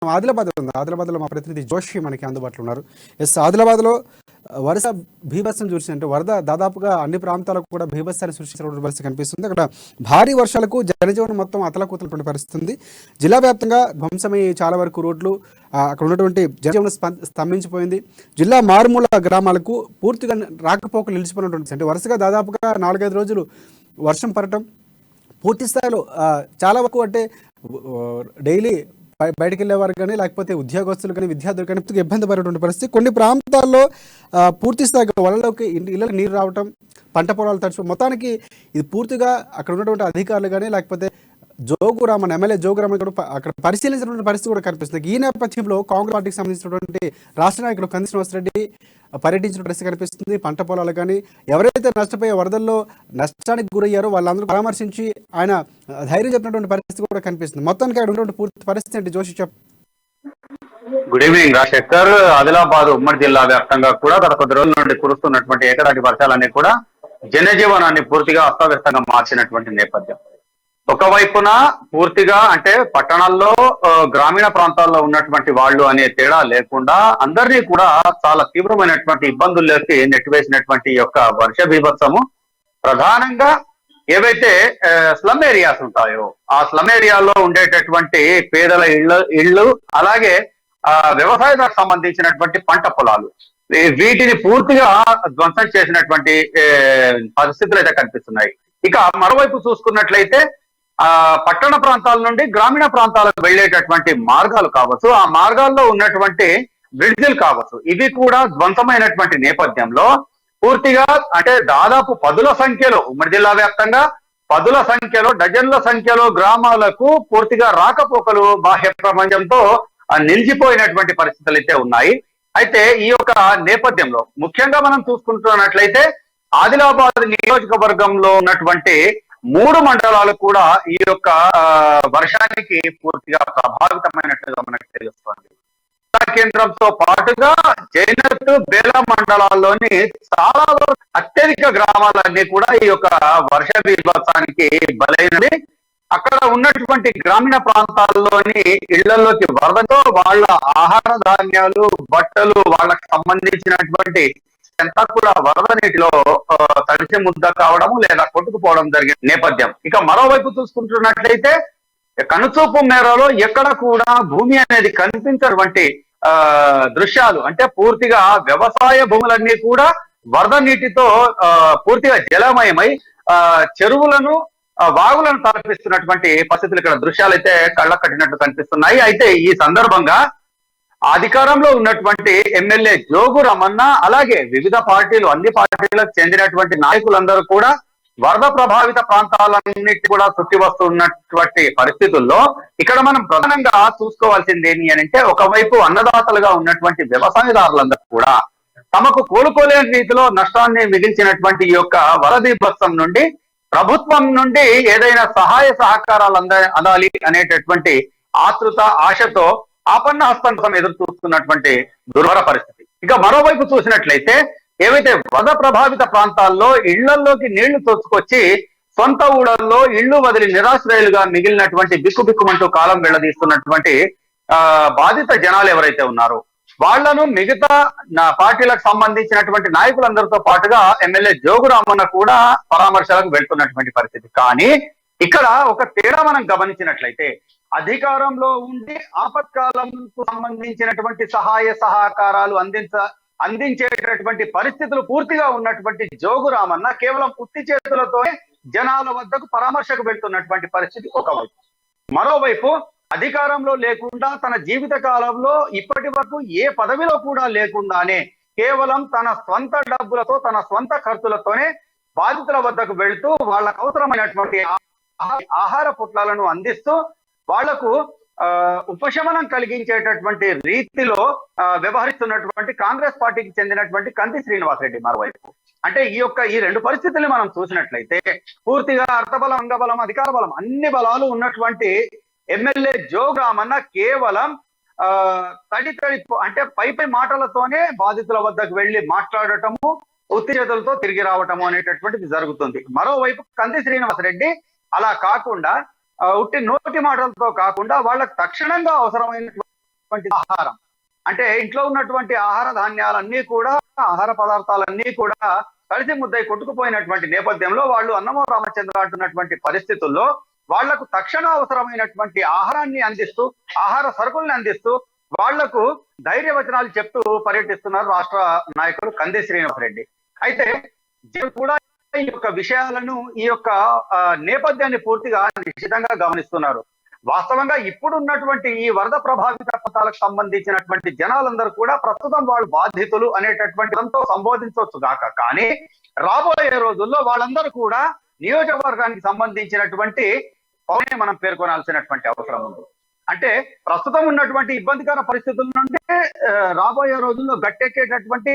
ఆదిలాబాద్ ఉంది. ఆదిలాబాద్లో మా ప్రతినిధి జోషి మనకి అందుబాటులో ఉన్నారు. ఆదిలాబాద్లో వరుస బీభత్సం చూసినట్టు వరద దాదాపుగా అన్ని ప్రాంతాలకు కూడా బీభత్సాన్ని సృష్టించినటువంటి పరిస్థితి కనిపిస్తుంది. అక్కడ భారీ వర్షాలకు జనజీవనం మొత్తం అతలాకుతలటువంటి పరిస్థితి ఉంది. జిల్లా వ్యాప్తంగా ధ్వంసమయ్యే చాలా వరకు రోడ్లు, అక్కడ ఉన్నటువంటి జనజీవనం స్తంభించిపోయింది. జిల్లా మారుమూల గ్రామాలకు పూర్తిగా రాకపోకలు నిలిచిపోయినటువంటి అంటే వరుసగా దాదాపుగా 4-5 రోజులు వర్షం పడటం, పూర్తి స్థాయిలో చాలా వరకు అంటే డైలీ బయటకు వెళ్ళేవారు కానీ లేకపోతే ఉద్యోగస్తులు కానీ విద్యార్థులు కానీ ఇబ్బంది పడేటువంటి పరిస్థితి. కొన్ని ప్రాంతాల్లో పూర్తి స్థాయిగా వలలోకి ఇళ్ళకి నీరు రావటం, పంట పొలాలు తడిచి మొత్తానికి ఇది పూర్తిగా అక్కడ ఉన్నటువంటి అధికారులు కానీ లేకపోతే జోగురామన్ ఎమ్మెల్యే జోగురామన్ కూడా అక్కడ పరిశీలించినటువంటి పరిస్థితి కూడా కనిపిస్తుంది. ఈ నేపథ్యంలో కాంగ్రెస్ పార్టీకి సంబంధించినటువంటి రాష్ట్ర నాయకులు కంది శ్రీనివాసరెడ్డి పర్యటించిన పరిస్థితి కనిపిస్తుంది. పంట పొలాలు కానీ ఎవరైతే నష్టపోయే వరదల్లో నష్టానికి గురయ్యారో వాళ్ళందరూ పరామర్శించి ఆయన ధైర్యం చెప్పినటువంటి పరిస్థితి కూడా కనిపిస్తుంది. మొత్తానికి అక్కడ ఉన్నటువంటి పూర్తి పరిస్థితి ఏంటి జోషి చెప్పు. Good evening Rajasekhar. ఆదిలాబాద్ ఉమ్మడి జిల్లా వ్యాప్తంగా కూడా గత కొద్ది రోజుల నుండి కురుస్తున్నటువంటి ఏకదాటి వర్షాలన్నీ కూడా జనజీవనాన్ని పూర్తిగా అస్తవ్యస్తంగా మార్చినటువంటి నేపథ్యం. ఒకవైపున పూర్తిగా అంటే పట్టణాల్లో గ్రామీణ ప్రాంతాల్లో ఉన్నటువంటి వాళ్ళు అనే తేడా లేకుండా అందరినీ కూడా చాలా తీవ్రమైనటువంటి ఇబ్బందుల్లోకి నెట్టివేసినటువంటి యొక్క వర్ష బీభత్సము ప్రధానంగా ఏవైతే స్లమ్ ఏరియాస్ ఉంటాయో ఆ స్లమ్ ఏరియాలో ఉండేటటువంటి పేదల ఇళ్ళు అలాగే వ్యవసాయానికి సంబంధించినటువంటి పంట పొలాలు వీటిని పూర్తిగా ధ్వంసం చేసినటువంటి పరిస్థితులు అయితే కనిపిస్తున్నాయి. ఇక మరోవైపు చూసుకున్నట్లయితే పట్టణ ప్రాంతాల నుండి గ్రామీణ ప్రాంతాలకు వెళ్లేటటువంటి మార్గాలు కావచ్చు, ఆ మార్గాల్లో ఉన్నటువంటి బ్రిడ్జిలు కావచ్చు, ఇవి కూడా ధ్వంసమైనటువంటి నేపథ్యంలో పూర్తిగా అంటే దాదాపు 10ల సంఖ్యలో ఉమ్మడి జిల్లా వ్యాప్తంగా 10ల సంఖ్యలో డజన్ల సంఖ్యలో గ్రామాలకు పూర్తిగా రాకపోకలు బాహ్య ప్రపంచంతో నిలిచిపోయినటువంటి పరిస్థితులు అయితే ఉన్నాయి. అయితే ఈ యొక్క నేపథ్యంలో ముఖ్యంగా మనం చూసుకుంటున్నట్లయితే ఆదిలాబాద్ నియోజకవర్గంలో ఉన్నటువంటి 3 మండలాలు కూడా ఈ యొక్క వర్షానికి పూర్తిగా ప్రభావితమైనట్లుగా మనకు తెలుస్తుంది. కేంద్రంతో పాటుగా జైనత్ బేల మండలాల్లోని చాలా అత్యధిక గ్రామాలన్నీ కూడా ఈ యొక్క వర్ష బీభత్సానికి బలైనది. అక్కడ ఉన్నటువంటి గ్రామీణ ప్రాంతాల్లోని ఇళ్లలోకి వరదతో వాళ్ళ ఆహార ధాన్యాలు, బట్టలు, వాళ్ళకి సంబంధించినటువంటి అంతా కూడా వరద నీటిలో తడిసి ముద్ద కావడము లేదా కొట్టుకుపోవడం జరిగిన నేపథ్యం. ఇక మరోవైపు చూసుకుంటున్నట్లయితే కనుచూపు మేరలో ఎక్కడ కూడా భూమి అనేది కనిపించినటువంటి దృశ్యాలు అంటే పూర్తిగా వ్యవసాయ భూములన్నీ కూడా వరద నీటితో పూర్తిగా జలమయమై చెరువులను వాగులను తలపిస్తున్నటువంటి పరిస్థితులు ఇక్కడ దృశ్యాలు అయితే కళ్ళకు కట్టినట్టు కనిపిస్తున్నాయి. అయితే ఈ సందర్భంగా అధికారంలో ఉన్నటువంటి ఎమ్మెల్యే జోగు రమణ అలాగే వివిధ పార్టీలు అన్ని పార్టీలకు చెందినటువంటి నాయకులందరూ కూడా వరద ప్రభావిత ప్రాంతాలన్నిటి కూడా చుట్టి వస్తున్నటువంటి పరిస్థితుల్లో ఇక్కడ మనం ప్రధానంగా చూసుకోవాల్సింది ఏంటి అని అంటే ఒకవైపు అన్నదాతలుగా ఉన్నటువంటి వ్యవసాయదారులందరూ కూడా తమకు కోలుకోలేని రీతిలో నష్టాన్ని మిగిల్చినటువంటి ఈ యొక్క వరద బీభత్సం నుండి ప్రభుత్వం నుండి ఏదైనా సహాయ సహకారాలు అందాలి అనేటటువంటి ఆతృత ఆశతో ఆపన్న హస్తం కోసం ఎదురు చూస్తున్నటువంటి దుర్భర పరిస్థితి. ఇక మరోవైపు చూసినట్లయితే ఏవైతే వరద ప్రభావిత ప్రాంతాల్లో ఇళ్లలోకి నీళ్లు తోచుకొచ్చి సొంత ఊళ్ళల్లో ఇళ్లు వదిలి నిరాశ్రయులుగా మిగిలినటువంటి బిక్కుబిక్కుమంటూ కాలం వెళ్లదీస్తున్నటువంటి బాధిత జనాలు ఎవరైతే ఉన్నారో వాళ్లను మిగతా పార్టీలకు సంబంధించినటువంటి నాయకులందరితో పాటుగా ఎమ్మెల్యే జోగురామన్న కూడా పరామర్శలకు వెళ్తున్నటువంటి పరిస్థితి. కానీ ఇక్కడ ఒక తేడా మనం గమనించినట్లయితే అధికారంలో ఉండి ఆపత్కాలంకు సంబంధించినటువంటి సహాయ సహకారాలు అందించేటటువంటి పరిస్థితులు పూర్తిగా ఉన్నటువంటి జోగురామన్న కేవలం ఉత్తి చేతులతోనే జనాల వద్దకు పరామర్శకు వెళ్తున్నటువంటి పరిస్థితి ఒకవైపు. మరోవైపు అధికారంలో లేకుండా తన జీవిత కాలంలో ఇప్పటి వరకు ఏ పదవిలో కూడా లేకుండానే కేవలం తన స్వంత డబ్బులతో తన స్వంత ఖర్చులతోనే బాధితుల వద్దకు వెళ్తూ వాళ్ళకు అవసరమైనటువంటి ఆహార పొట్లాలను అందిస్తూ వాళ్లకు ఉపశమనం కలిగించేటటువంటి రీతిలో వ్యవహరిస్తున్నటువంటి కాంగ్రెస్ పార్టీకి చెందినటువంటి కంది శ్రీనివాసరెడ్డి మరోవైపు. అంటే ఈ 2 పరిస్థితుల్ని మనం చూసినట్లయితే పూర్తిగా అర్థబలం, అంగబలం, అధికార బలం అన్ని బలాలు ఉన్నటువంటి ఎమ్మెల్యే జోగురామన్న కేవలం తడి అంటే పై మాటలతోనే బాధితుల వద్దకు వెళ్లి మాట్లాడటము, ఉత్తి చేతులతో తిరిగి రావటము అనేటటువంటిది జరుగుతుంది. మరోవైపు కంది శ్రీనివాసరెడ్డి అలా కాకుండా ఉట్టి నోటి మాటలతో కాకుండా వాళ్ళకు తక్షణంగా అవసరమైన ఆహారం అంటే ఇంట్లో ఉన్నటువంటి ఆహార ధాన్యాలన్నీ కూడా, ఆహార పదార్థాలన్నీ కూడా కలిసి ముద్దై కొట్టుకుపోయినటువంటి నేపథ్యంలో వాళ్ళు అన్నమో రామచంద్ర అంటున్నటువంటి పరిస్థితుల్లో వాళ్లకు తక్షణ అవసరమైనటువంటి ఆహారాన్ని అందిస్తూ, ఆహార సరుకుల్ని అందిస్తూ వాళ్లకు ధైర్యవచనాలు చెప్తూ పర్యటిస్తున్నారు రాష్ట్ర నాయకులు కంది శ్రీనివాసరెడ్డి. అయితే కూడా ఈ యొక్క విషయాలను, ఈ యొక్క నేపథ్యాన్ని పూర్తిగా నిశ్చితంగా గమనిస్తున్నారు. వాస్తవంగా ఇప్పుడు ఉన్నటువంటి ఈ వరద ప్రభావిత ప్రాంతాలకు సంబంధించినటువంటి జనాలందరూ కూడా ప్రస్తుతం వాళ్ళు బాధితులు అనేటటువంటి దాంతో సంబోధించవచ్చు కాక, కానీ రాబోయే రోజుల్లో వాళ్ళందరూ కూడా నియోజకవర్గానికి సంబంధించినటువంటి పౌరుని మనం పేర్కొనాల్సినటువంటి అవసరం ఉంది. అంటే ప్రస్తుతం ఉన్నటువంటి ఇబ్బందికర పరిస్థితుల నుండి రాబోయే రోజుల్లో గట్టెక్కేటటువంటి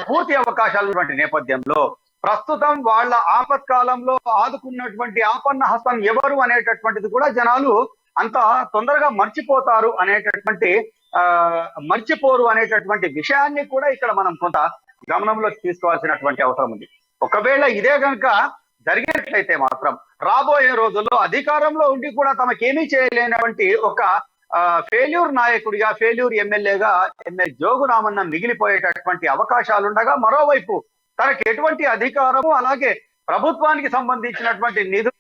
పూర్తి అవకాశాలు ఉన్నటువంటి నేపథ్యంలో ప్రస్తుతం వాళ్ళ ఆపత్కాలంలో ఆదుకున్నటువంటి ఆపన్న హస్తం ఎవరు అనేటటువంటిది కూడా జనాలు అంత తొందరగా మర్చిపోతారు అనేటటువంటి మర్చిపోరు అనేటటువంటి విషయాన్ని కూడా ఇక్కడ మనం కొంత గమనంలోకి తీసుకోవాల్సినటువంటి అవసరం ఉంది. ఒకవేళ ఇదే కనుక జరిగినట్లయితే మాత్రం రాబోయే రోజుల్లో అధికారంలో ఉండి కూడా తమకేమీ చేయలేనటువంటి ఒక ఫెయిల్యూర్ నాయకుడిగా, ఫెయిల్యూర్ ఎమ్మెల్యేగా జోగు రామన్న మిగిలిపోయేటటువంటి అవకాశాలుండగా, మరోవైపు తనకి ఎటువంటి అధికారము అలాగే ప్రభుత్వానికి సంబంధించినటువంటి నిధులు.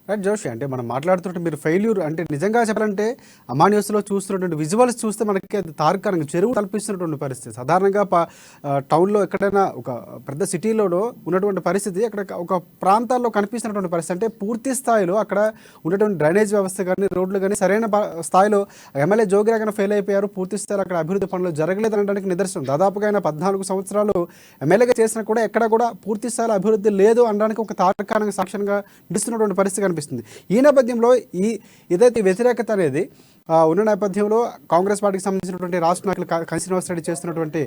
రైట్ జోషి, అంటే మనం మాట్లాడుతుంటే మీరు ఫెయిల్యూర్ అంటే నిజంగా చెప్పాలంటే అమాన్యూస్లో చూస్తున్నటువంటి విజువల్స్ చూస్తే మనకి అది తార్కాణంగా చెరువు కల్పిస్తున్నటువంటి పరిస్థితి. సాధారణంగా టౌన్లో ఎక్కడైనా ఒక పెద్ద సిటీలోనో ఉన్నటువంటి పరిస్థితి అక్కడ ఒక ప్రాంతాల్లో కనిపిస్తున్నటువంటి పరిస్థితి. అంటే పూర్తి స్థాయిలో అక్కడ ఉన్నటువంటి డ్రైనేజ్ వ్యవస్థ కానీ, రోడ్లు కానీ సరైన స్థాయిలో ఎమ్మెల్యే జోగిరా కానీ ఫెయిల్ అయిపోయారు. పూర్తి స్థాయిలో అక్కడ అభివృద్ధి పనులు జరగలేదు అనడానికి నిదర్శనం. దాదాపుగా ఆయన 14 సంవత్సరాలు ఎమ్మెల్యేగా చేసినా కూడా ఎక్కడ కూడా పూర్తి స్థాయిలో అభివృద్ధి లేదు అనడానికి ఒక తార్కాణంగా సాక్ష్యంగా నిలుస్తున్నటువంటి పరిస్థితి కనిపిస్తుంది. ఈ నేపథ్యంలో ఏదైతే వ్యతిరేకత అనేది ఉన్న నేపథ్యంలో కాంగ్రెస్ పార్టీకి సంబంధించినటువంటి రాష్ట్ర నాయకులు కంది శ్రీనివాసరెడ్డి చేస్తున్నటువంటి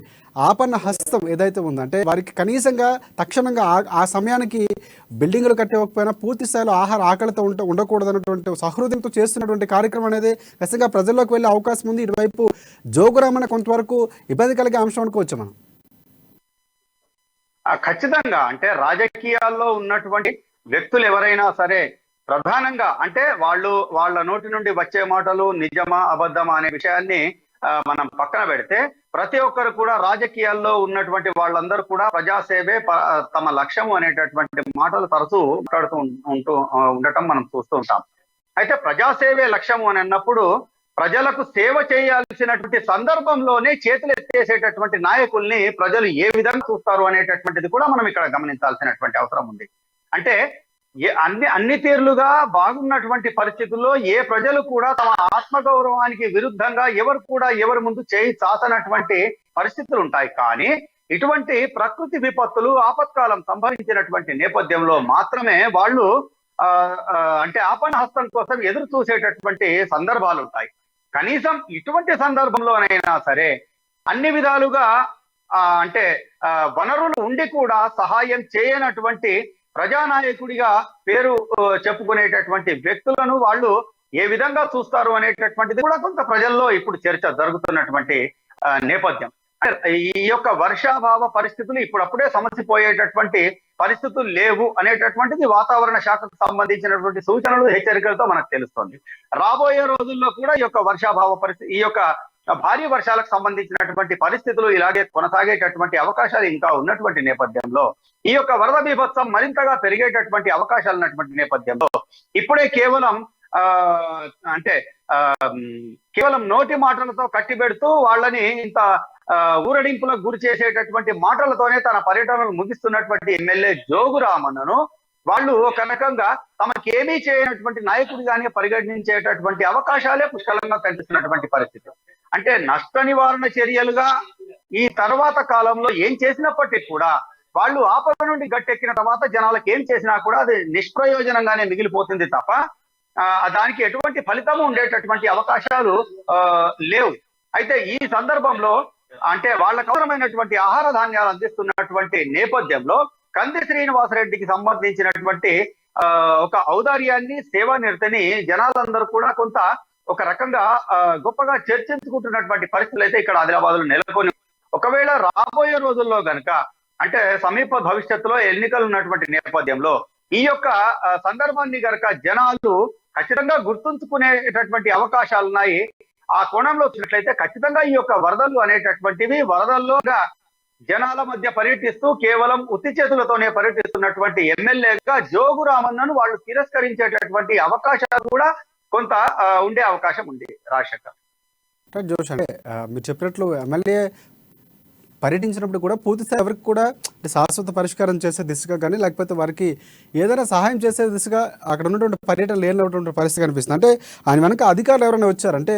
ఆపన్న హస్తం ఏదైతే ఉందో, అంటే వారికి కనీసంగా తక్షణంగా ఆ సమయానికి బిల్డింగులు కట్టేవకపోయినా పూర్తి స్థాయిలో ఆహార ఆకలితో ఉండకూడదు అన్నటువంటి సహృదయంతో చేస్తున్నటువంటి కార్యక్రమం అనేది ఖచ్చితంగా ప్రజల్లోకి వెళ్ళే అవకాశం ఉంది. ఇటువైపు జోగురామన్న కొంతవరకు ఇబ్బంది కలిగే అంశం అనుకోవచ్చు మనం. ఖచ్చితంగా అంటే రాజకీయాల్లో ఉన్నటువంటి వ్యక్తులు ఎవరైనా సరే ప్రధానంగా అంటే వాళ్ళ నోటి నుండి వచ్చే మాటలు నిజమా అబద్ధమా అనే విషయాన్ని మనం పక్కన పెడితే ప్రతి ఒక్కరు కూడా రాజకీయాల్లో ఉన్నటువంటి వాళ్ళందరూ కూడా ప్రజాసేవే తమ లక్ష్యము అనేటటువంటి మాటలు తరచూ మాట్లాడుతూ ఉండటం మనం చూస్తూ ఉంటాం. అయితే ప్రజాసేవే లక్ష్యము అని అన్నప్పుడు ప్రజలకు సేవ చేయాల్సినటువంటి సందర్భంలోనే చేతులు ఎత్తేసేటటువంటి నాయకుల్ని ప్రజలు ఏ విధంగా చూస్తారు అనేటటువంటిది కూడా మనం ఇక్కడ గమనించాల్సినటువంటి అవసరం ఉంది. అంటే అన్ని తీరులుగా బాగున్నటువంటి పరిస్థితుల్లో ఏ ప్రజలు కూడా తమ ఆత్మగౌరవానికి విరుద్ధంగా ఎవరు ముందు చేయి చాచనటువంటి పరిస్థితులు ఉంటాయి. కానీ ఇటువంటి ప్రకృతి విపత్తులు, ఆపత్కాలం సంభవించినటువంటి నేపథ్యంలో మాత్రమే వాళ్ళు అంటే ఆపన్న హస్తం కోసం ఎదురు చూసేటటువంటి సందర్భాలు ఉంటాయి. కనీసం ఇటువంటి సందర్భంలోనైనా సరే అన్ని విధాలుగా అంటే వనరులు ఉండి కూడా సహాయం చేయనటువంటి ప్రజానాయకుడిగా పేరు చెప్పుకునేటటువంటి వ్యక్తులను వాళ్ళు ఏ విధంగా చూస్తారు అనేటటువంటిది కూడా కొంత ప్రజల్లో ఇప్పుడు చర్చ జరుగుతున్నటువంటి నేపథ్యం. ఈ యొక్క వర్షాభావ పరిస్థితులు ఇప్పుడప్పుడే సమసిపోయేటటువంటి పరిస్థితులు లేవు అనేటటువంటిది వాతావరణ శాఖకు సంబంధించినటువంటి సూచనలు, హెచ్చరికలతో మనకు తెలుస్తుంది. రాబోయే రోజుల్లో కూడా ఈ యొక్క వర్షాభావ పరిస్థితి, ఈ యొక్క భారీ వర్షాలకు సంబంధించినటువంటి పరిస్థితులు ఇలాగే కొనసాగేటటువంటి అవకాశాలు ఇంకా ఉన్నటువంటి నేపథ్యంలో ఈ యొక్క వరద బీభత్సం మరింతగా పెరిగేటటువంటి అవకాశాలు ఉన్నటువంటి నేపథ్యంలో ఇప్పుడే కేవలం అంటే కేవలం నోటి మాటలతో కట్టిబెడుతూ వాళ్ళని ఇంత ఊరడింపులకు గురి చేసేటటువంటి మాటలతోనే తన పర్యటనలు ముగిస్తున్నటువంటి ఎమ్మెల్యే జోగురామన్నను వాళ్ళు ఒక రకంగా తమకేమీ చేయనటువంటి నాయకుడిగానే పరిగణించేటటువంటి అవకాశాలే పుష్కలంగా కనిపిస్తున్నటువంటి పరిస్థితి. అంటే నష్ట నివారణ చర్యలుగా ఈ తర్వాత కాలంలో ఏం చేసినప్పటికీ కూడా వాళ్ళు ఆపద నుండి గట్టెక్కిన తర్వాత జనాలకు ఏం చేసినా కూడా అది నిష్ప్రయోజనంగానే మిగిలిపోతుంది తప్ప దానికి ఎటువంటి ఫలితము ఉండేటటువంటి అవకాశాలు లేవు. అయితే ఈ సందర్భంలో అంటే వాళ్ళకు అవసరమైనటువంటి ఆహార ధాన్యాలు అందిస్తున్నటువంటి నేపథ్యంలో కంది శ్రీనివాసరెడ్డికి సంబంధించినటువంటి ఒక ఔదార్యాన్ని, సేవానిరతిని జనాలందరూ కూడా కొంత ఒక రకంగా గొప్పగా చర్చించుకుంటున్నటువంటి పరిస్థితులు అయితే ఇక్కడ ఆదిలాబాద్ లో నెలకొని, ఒకవేళ రాబోయే రోజుల్లో గనక అంటే సమీప భవిష్యత్తులో ఎన్నికలు ఉన్నటువంటి నేపథ్యంలో ఈ యొక్క సందర్భాన్ని గనక జనాలు ఖచ్చితంగా గుర్తుంచుకునేటటువంటి అవకాశాలు ఉన్నాయి. ఆ కోణంలో చూసినట్లయితే ఖచ్చితంగా ఈ యొక్క వరదలు అనేటటువంటివి వరదల్లో జనాల మధ్య పర్యటిస్తూ కేవలం ఉత్తి చేతులతోనే పర్యటిస్తున్నటువంటి ఎమ్మెల్యేగా జోగు రామన్నను వాళ్ళు తిరస్కరించేటటువంటి అవకాశాలు కూడా కొంత ఉండే అవకాశం ఉంది రాజశేఖర్. జోష్ అంటే మీరు చెప్పినట్లు ఎమ్మెల్యే పర్యటించినప్పుడు కూడా పూర్తిస్థాయి ఎవరికి కూడా శాశ్వత పరిష్కారం చేసే దిశగా కానీ లేకపోతే వారికి ఏదైనా సహాయం చేసే దిశగా అక్కడ ఉన్నటువంటి పర్యటన లేనటువంటి పరిస్థితి కనిపిస్తుంది. అంటే ఆయన వెనక అధికారులు ఎవరైనా వచ్చారంటే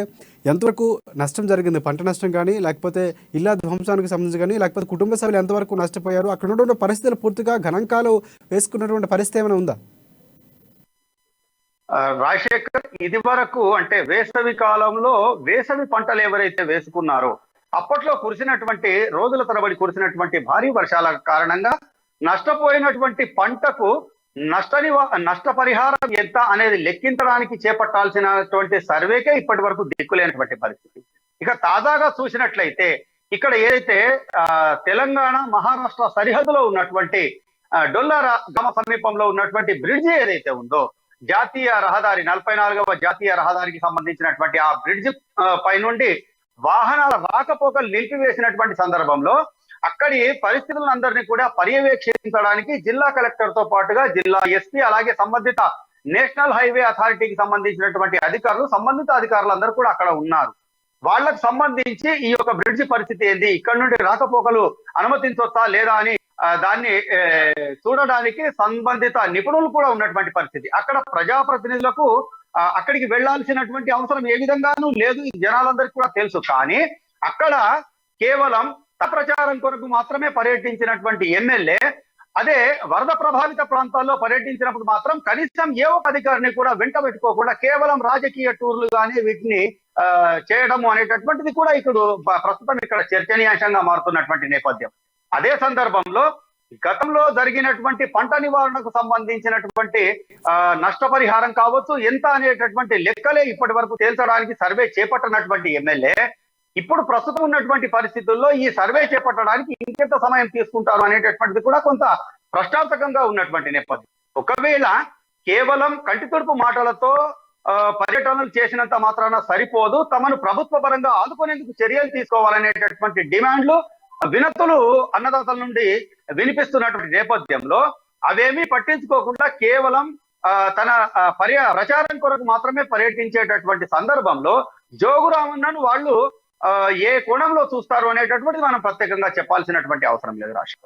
ఎంతవరకు నష్టం జరిగింది, పంట నష్టం కానీ లేకపోతే ఇళ్ల ధ్వంసానికి సంబంధించి కానీ లేకపోతే కుటుంబ సభ్యులు ఎంతవరకు నష్టపోయారు, అక్కడ ఉన్నటువంటి పరిస్థితులు పూర్తిగా గణాంకాలు వేసుకున్నటువంటి పరిస్థితి ఏమైనా ఉందా? రాజశేఖర్, ఇది వరకు అంటే వేసవి కాలంలో వేసవి పంటలు ఎవరైతే వేసుకున్నారో అప్పట్లో కురిసినటువంటి రోజుల తరబడి కురిసినటువంటి భారీ వర్షాల కారణంగా నష్టపోయినటువంటి పంటకు నష్టపరిహారం ఎంత అనేది లెక్కించడానికి చేపట్టాల్సినటువంటి సర్వేకే ఇప్పటి వరకు దిక్కులేనటువంటి పరిస్థితి. ఇక తాజాగా చూసినట్లయితే ఇక్కడ ఏదైతే తెలంగాణ మహారాష్ట్ర సరిహద్దులో ఉన్నటువంటి డొల్లారా గ్రామ సమీపంలో ఉన్నటువంటి బ్రిడ్జి ఏదైతే ఉందో జాతీయ రహదారి 44వ జాతీయ రహదారికి సంబంధించినటువంటి ఆ బ్రిడ్జ్ పై నుండి వాహనాల రాకపోకలు నిలిపివేసినటువంటి సందర్భంలో అక్కడి పరిస్థితులందరినీ కూడా పర్యవేక్షించడానికి జిల్లా కలెక్టర్ తో పాటుగా జిల్లా ఎస్పీ అలాగే సంబంధిత నేషనల్ హైవే అథారిటీకి సంబంధించినటువంటి సంబంధిత అధికారులందరూ కూడా అక్కడ ఉన్నారు. వాళ్ళకు సంబంధించి ఈ యొక్క బ్రిడ్జి పరిస్థితి ఏంది, ఇక్కడ నుండి రాకపోకలు అనుమతించవచ్చా లేదా అని దాన్ని చూడడానికి సంబంధిత నిపుణులు కూడా ఉన్నటువంటి పరిస్థితి. అక్కడ ప్రజాప్రతినిధులకు అక్కడికి వెళ్లాల్సినటువంటి అవసరం ఏ విధంగానూ లేదు, జనాలందరికీ కూడా తెలుసు. కానీ అక్కడ కేవలం ప్రచారం కొరకు మాత్రమే పర్యటించినటువంటి ఎమ్మెల్యే అదే వరద ప్రభావిత ప్రాంతాల్లో పర్యటించినప్పుడు మాత్రం కనీసం ఏ ఒక్క అధికారిని కూడా వెంట పెట్టుకోకుండా కేవలం రాజకీయ టూర్లు కానీ వీటిని చేయడము అనేటటువంటిది కూడా ఇప్పుడు ప్రస్తుతం ఇక్కడ చర్చనీయాంశంగా మారుతున్నటువంటి నేపథ్యం. అదే సందర్భంలో గతంలో జరిగినటువంటి పంట నివారణకు సంబంధించినటువంటి నష్టపరిహారం కావచ్చు ఎంత అనేటటువంటి లెక్కలే ఇప్పటి వరకు తేల్చడానికి సర్వే చేపట్టినటువంటి ఎమ్మెల్యే ఇప్పుడు ప్రస్తుతం ఉన్నటువంటి పరిస్థితుల్లో ఈ సర్వే చేపట్టడానికి ఇంకెంత సమయం తీసుకుంటారు అనేటటువంటిది కూడా కొంత ప్రశ్నార్థకంగా ఉన్నటువంటి నేపథ్యం. ఒకవేళ కేవలం కంటి తుడుపు మాటలతో పర్యటనలు చేసినంత మాత్రాన సరిపోదు, తమను ప్రభుత్వ పరంగా ఆదుకునేందుకు చర్యలు తీసుకోవాలనేటటువంటి డిమాండ్లు వినతులు అన్నదాతల నుండి వినిపిస్తున్నటువంటి నేపథ్యంలో అవేమీ పట్టించుకోకుండా కేవలం తన ప్రచారం కొరకు మాత్రమే పర్యటించేటటువంటి సందర్భంలో జోగురామన్నను వాళ్ళు ఏ కోణంలో చూస్తారు అనేటటువంటిది మనం ప్రత్యేకంగా చెప్పాల్సినటువంటి అవసరం లేదు రాష్ట్రం.